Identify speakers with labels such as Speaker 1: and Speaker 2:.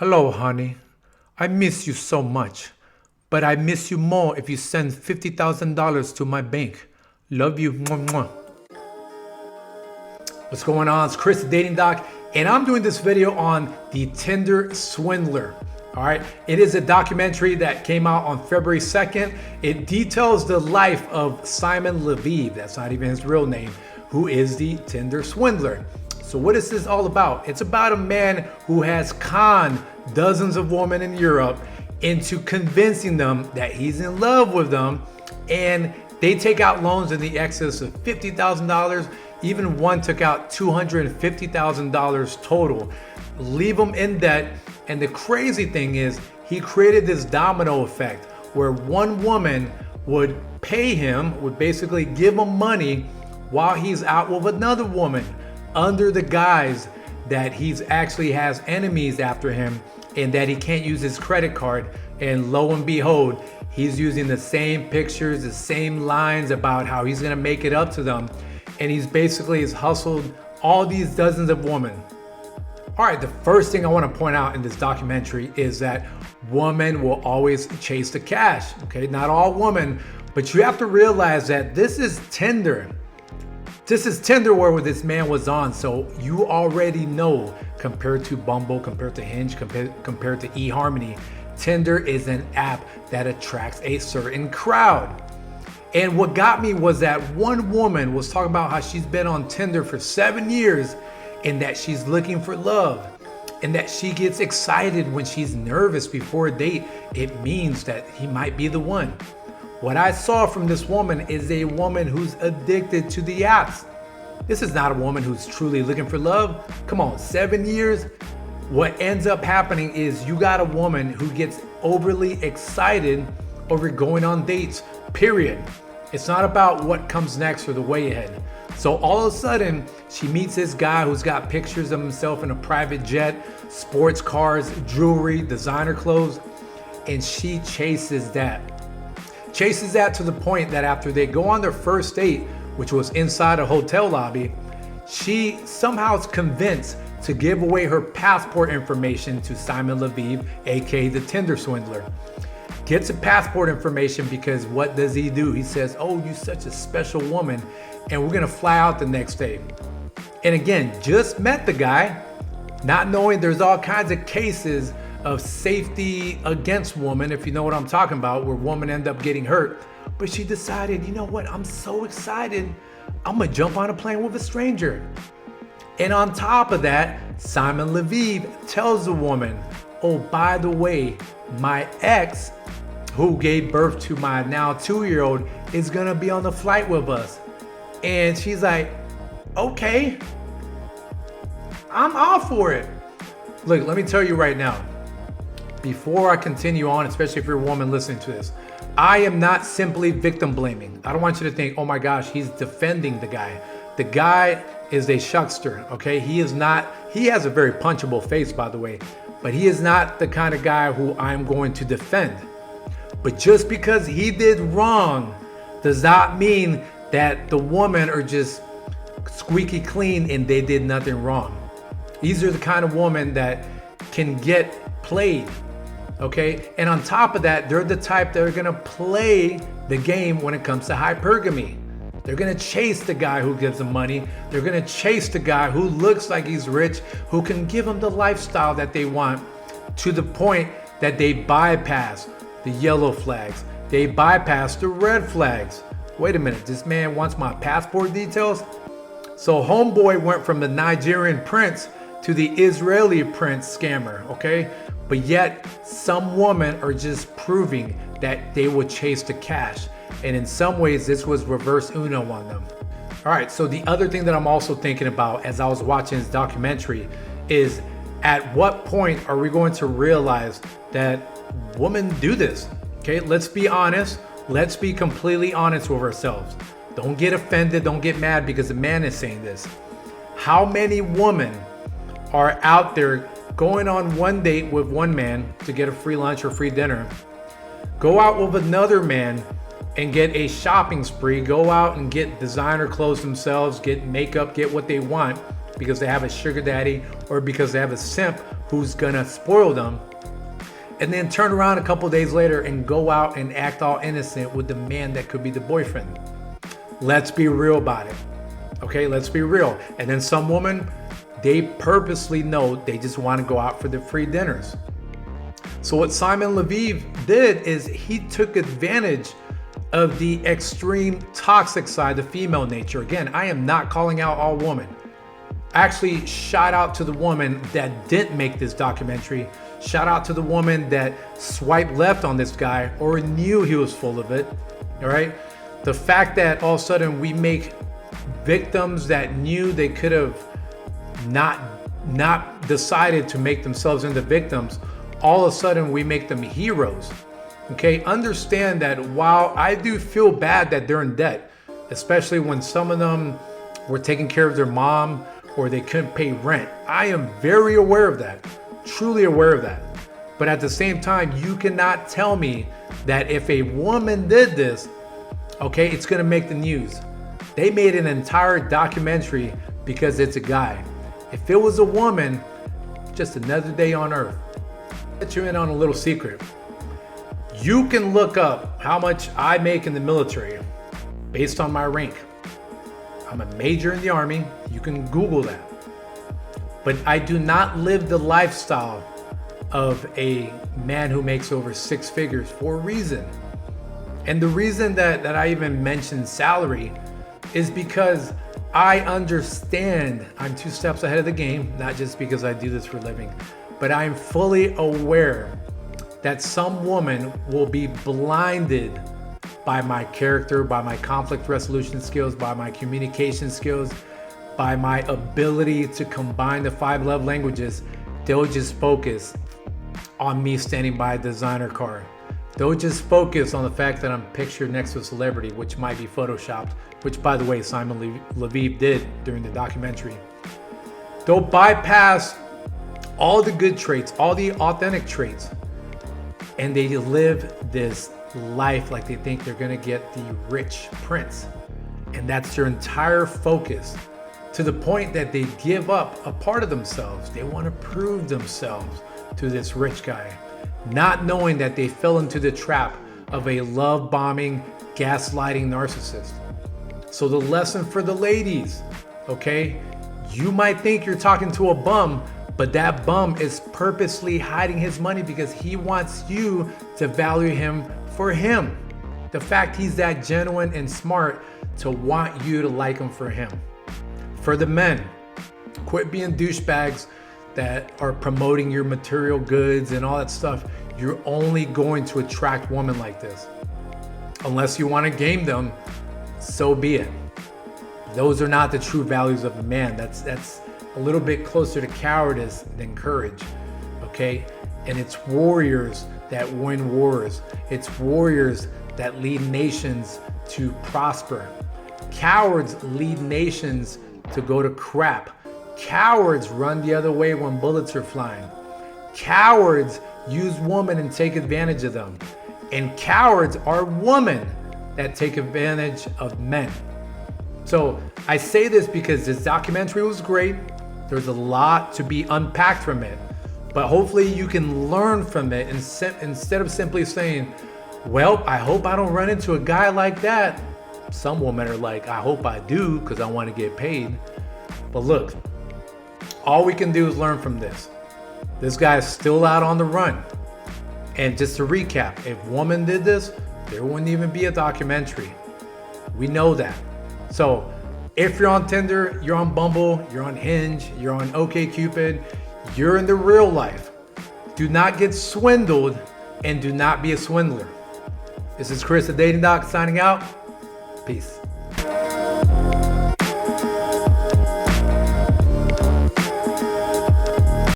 Speaker 1: Hello, honey. I miss you so much, but I miss you more if you send $50,000 to my bank. Love you. Mwah, mwah. What's going on? It's Chris, the Dating Doc, and I'm doing this video on the Tinder Swindler. All right, it is a documentary that came out on February 2nd. It details the life of Simon Leviev, that's not even his real name, who is the Tinder Swindler. So what is this all about? It's about a man who has conned dozens of women in Europe into convincing them that he's in love with them, and they take out loans in the excess of $50,000. Even one took out $250,000 total, leave them in debt. And the crazy thing is, he created this domino effect where one woman would pay him, would basically give him money while he's out with another woman, under the guise that he's actually has enemies after him and that he can't use his credit card. And lo and behold, he's using the same pictures, the same lines about how he's gonna make it up to them. And he's basically has hustled all these dozens of women. All right, the first thing I want to point out in this documentary is that women will always chase the cash. Okay, not all women, but you have to realize that this is Tinder. This is Tinder War where this man was on, so you already know, compared to Bumble, compared to Hinge, compared to eHarmony, Tinder is an app that attracts a certain crowd. And what got me was that one woman was talking about how she's been on Tinder for 7 years and that she's looking for love, and that she gets excited when she's nervous before a date. It means that he might be the one. What I saw from this woman is a woman who's addicted to the apps. This is not a woman who's truly looking for love. Come on, 7 years. What ends up happening is you got a woman who gets overly excited over going on dates, period. It's not about what comes next or the way ahead. So all of a sudden, she meets this guy who's got pictures of himself in a private jet, sports cars, jewelry, designer clothes, and she chases that. Chases that to the point that after they go on their first date, which was inside a hotel lobby, she somehow is convinced to give away her passport information to Simon Leviev, aka the Tinder Swindler. Gets a passport information because what does he do? He says, "Oh, you're such a special woman, and we're gonna fly out the next day." And again, just met the guy, not knowing there's all kinds of cases of safety against women, if you know what I'm talking about, where women end up getting hurt. But she decided, you know what, I'm so excited, I'm gonna jump on a plane with a stranger. And on top of that, Simon Leviev tells the woman, "Oh, by the way, my ex, who gave birth to my now 2-year-old, is gonna be on the flight with us." And she's like, "Okay, I'm all for it." Look, let me tell you right now, before I continue on, especially if you're a woman listening to this, I am not simply victim blaming. I don't want you to think, oh my gosh, he's defending the guy. The guy is a shuckster, okay? He has a very punchable face, by the way, but he is not the kind of guy who I'm going to defend. But just because he did wrong does not mean that the women are just squeaky clean and they did nothing wrong. These are the kind of women that can get played, okay? And on top of that, they're the type that are gonna play the game when it comes to hypergamy. They're gonna chase the guy who gives them money. They're gonna chase the guy who looks like he's rich, who can give them the lifestyle that they want, to the point that they bypass the yellow flags. They bypass the red flags. Wait a minute, this man wants my passport details? So homeboy went from the Nigerian prince to the Israeli prince scammer, okay? But yet some women are just proving that they would chase the cash. And in some ways, this was reverse Uno on them. All right, so the other thing that I'm also thinking about as I was watching this documentary is, at what point are we going to realize that women do this? Okay, let's be honest. Let's be completely honest with ourselves. Don't get offended, don't get mad because a man is saying this. How many women are out there going on one date with one man to get a free lunch or free dinner, go out with another man and get a shopping spree, go out and get designer clothes themselves, get makeup, get what they want because they have a sugar daddy or because they have a simp who's gonna spoil them, and then turn around a couple days later and go out and act all innocent with the man that could be the boyfriend. Let's be real about it. Okay, let's be real. And then some women, they purposely know they just want to go out for the free dinners. So what Simon Leviev did is he took advantage of the extreme toxic side of female nature. Again, I am not calling out all women. Actually, shout out to the woman that didn't make this documentary. Shout out to the woman that swiped left on this guy or knew he was full of it. All right. The fact that all of a sudden we make victims that knew they could have not decided to make themselves into victims, all of a sudden we make them heroes. Okay, understand that while I do feel bad that they're in debt, especially when some of them were taking care of their mom or they couldn't pay rent, I am very aware of that, truly aware of that. But at the same time, you cannot tell me that if a woman did this, okay, it's gonna make the news. They made an entire documentary because it's a guy. If it was a woman, just another day on earth. Let you in on a little secret. You can look up how much I make in the military based on my rank. I'm a major in the Army. You can Google that. But I do not live the lifestyle of a man who makes over 6 figures for a reason. And the reason that I even mentioned salary is because I understand I'm 2 steps ahead of the game, not just because I do this for a living, but I'm fully aware that some woman will be blinded by my character, by my conflict resolution skills, by my communication skills, by my ability to combine the 5 love languages. They'll just focus on me standing by a designer car. They'll just focus on the fact that I'm pictured next to a celebrity, which might be photoshopped, which by the way, Simon Leviev did during the documentary. They'll bypass all the good traits, all the authentic traits, and they live this life like they think they're gonna get the rich prince. And that's their entire focus, to the point that they give up a part of themselves. They wanna prove themselves to this rich guy, not knowing that they fell into the trap of a love-bombing, gaslighting narcissist. So the lesson for the ladies, okay? You might think you're talking to a bum, but that bum is purposely hiding his money because he wants you to value him for him. The fact he's that genuine and smart to want you to like him for him. For the men, quit being douchebags that are promoting your material goods and all that stuff. You're only going to attract women like this. Unless you want to game them, so be it. Those are not the true values of a man. That's a little bit closer to cowardice than courage, okay? And it's warriors that win wars. It's warriors that lead nations to prosper. Cowards lead nations to go to crap. Cowards run the other way when bullets are flying. Cowards use women and take advantage of them. And cowards are women that take advantage of men. So I say this because this documentary was great. There's a lot to be unpacked from it, but hopefully you can learn from it instead of simply saying, well, I hope I don't run into a guy like that. Some women are like, I hope I do because I want to get paid. But look, all we can do is learn from this. This guy is still out on the run. And just to recap, if woman did this, there wouldn't even be a documentary. We know that. So if you're on Tinder, you're on Bumble, you're on Hinge, you're on OkCupid, you're in the real life, do not get swindled and do not be a swindler. This is Chris, the Dating Doc, signing out. Peace.